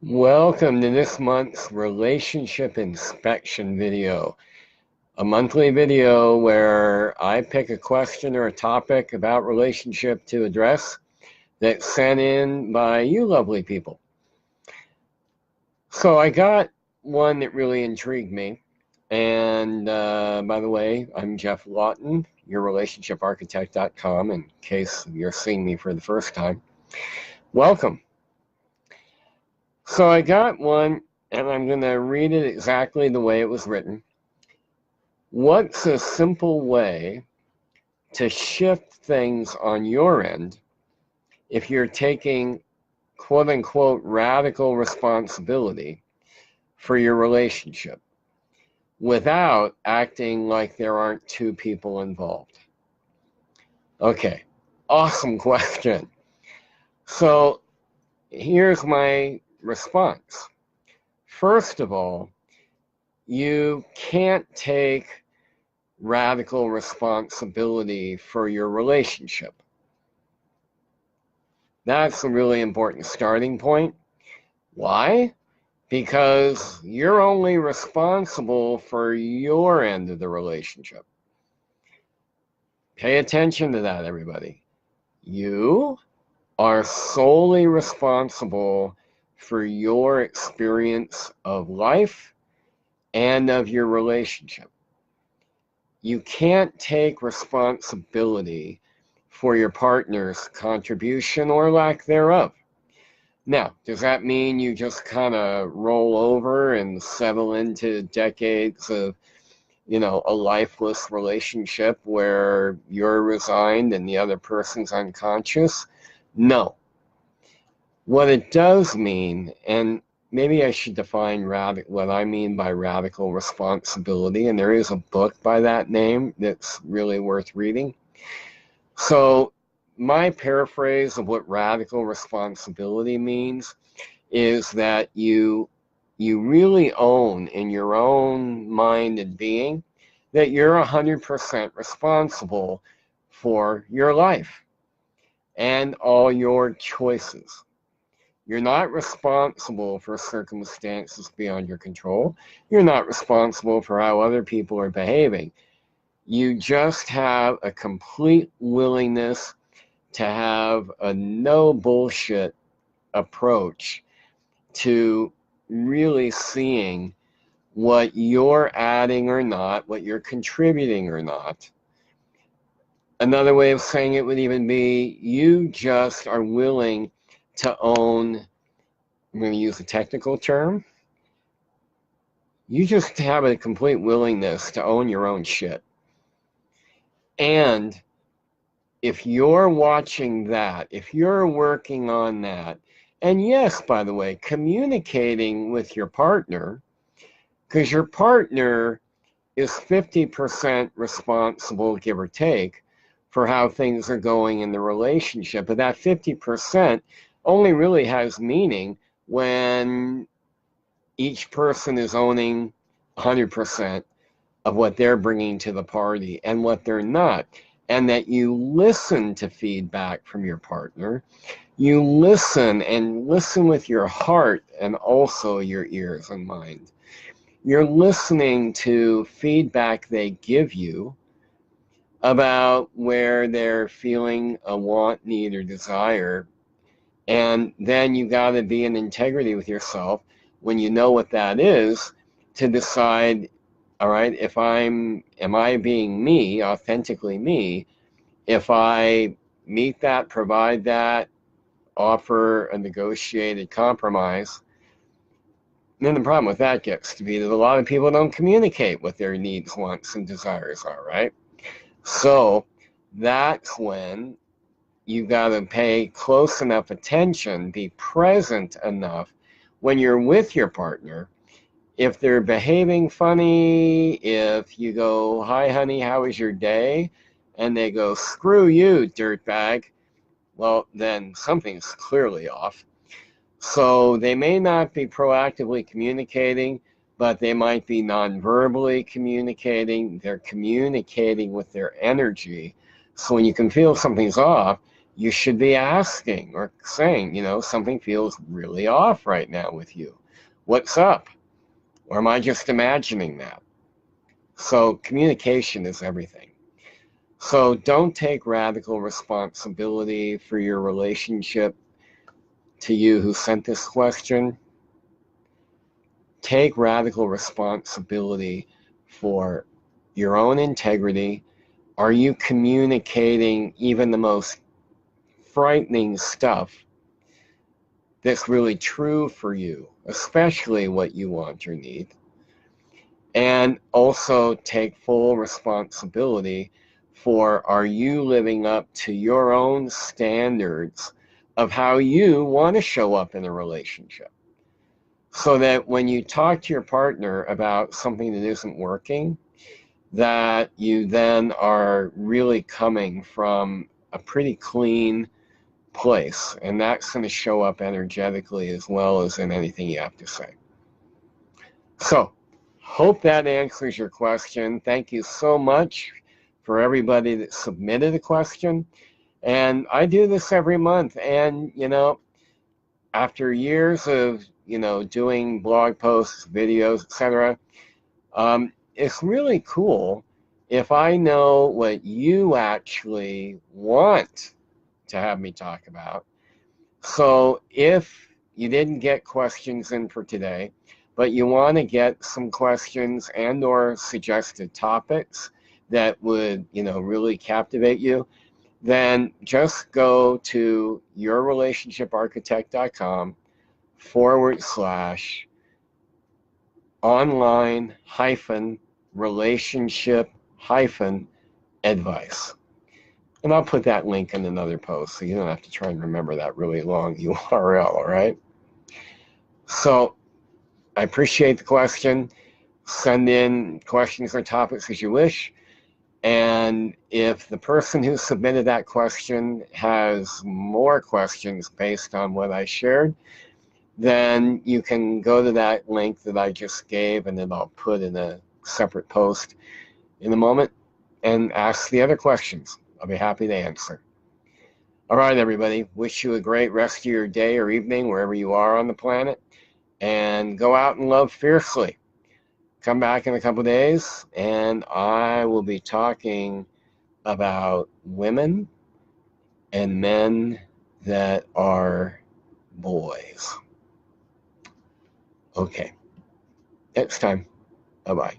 Welcome to this month's relationship inspection video, a monthly video where I pick a question or a topic about relationship to address that's sent in by you lovely people. So I got one that really intrigued me. And by the way, I'm Geoff Laughton, yourrelationshiparchitect.com, in case you're seeing me for the first time. Welcome. So I got one, and I'm going to read it exactly the way it was written. What's a simple way to shift things on your end if you're taking quote-unquote radical responsibility for your relationship without acting like there aren't two people involved? Okay, awesome question. So here's my response. First of all, you can't take radical responsibility for your relationship. That's a really important starting point. Why? Because you're only responsible for your end of the relationship. Pay attention to that, everybody. You are solely responsible for your experience of life and of your relationship. You can't take responsibility for your partner's contribution or lack thereof. Now, does that mean you just kind of roll over and settle into decades of, a lifeless relationship where you're resigned and the other person's unconscious? No. What it does mean, and maybe I should define what I mean by radical responsibility, and there is a book by that name that's really worth reading. So my paraphrase of what radical responsibility means is that you really own in your own mind and being that you're 100% responsible for your life and all your choices. You're not responsible for circumstances beyond your control. You're not responsible for how other people are behaving. You just have a complete willingness to have a no bullshit approach to really seeing what you're adding or not, what you're contributing or not. Another way of saying it would even be you just are willing to own, I'm going to use a technical term, you just have a complete willingness to own your own shit. And if you're watching that, if you're working on that, and yes, by the way, communicating with your partner, because your partner is 50% responsible, give or take, for how things are going in the relationship. But that 50% only really has meaning when each person is owning 100% of what they're bringing to the party and what they're not. And that you listen to feedback from your partner. You listen and listen with your heart and also your ears and mind. You're listening to feedback they give you about where they're feeling a want, need, or desire. And then you got to be in integrity with yourself when you know what that is to decide, all right, am I being me, authentically me, if I meet that, provide that, offer a negotiated compromise? Then the problem with that gets to be that a lot of people don't communicate what their needs, wants, and desires are, right? So that's when you got to pay close enough attention, be present enough when you're with your partner. If they're behaving funny, if you go, hi honey, how was your day? And they go, screw you, dirtbag, well, then something's clearly off. So they may not be proactively communicating, but they might be non-verbally communicating. They're communicating with their energy. So when you can feel something's off, you should be asking or saying, something feels really off right now with you. What's up? Or am I just imagining that? So communication is everything. So don't take radical responsibility for your relationship to you who sent this question. Take radical responsibility for your own integrity. Are you communicating even the most frightening stuff that's really true for you, especially what you want or need? And also take full responsibility for, are you living up to your own standards of how you want to show up in a relationship? So that when you talk to your partner about something that isn't working, that you then are really coming from a pretty clean place. And that's going to show up energetically as well as in anything you have to say. So, hope that answers your question. Thank you so much for everybody that submitted a question. And I do this every month. And, after years of, doing blog posts, videos, etc., it's really cool if I know what you actually want to have me talk about. So if you didn't get questions in for today, but you want to get some questions and or suggested topics that would, really captivate you, then just go to yourrelationship-online-relationship-advice. And I'll put that link in another post so you don't have to try and remember that really long URL, all right? So I appreciate the question. Send in questions or topics as you wish. And if the person who submitted that question has more questions based on what I shared, then you can go to that link that I just gave, and then I'll put in a separate post in a moment and ask the other questions. I'll be happy to answer. All right, everybody. Wish you a great rest of your day or evening, wherever you are on the planet. And go out and love fiercely. Come back in a couple days, and I will be talking about women and men that are boys. Okay. Next time. Bye-bye.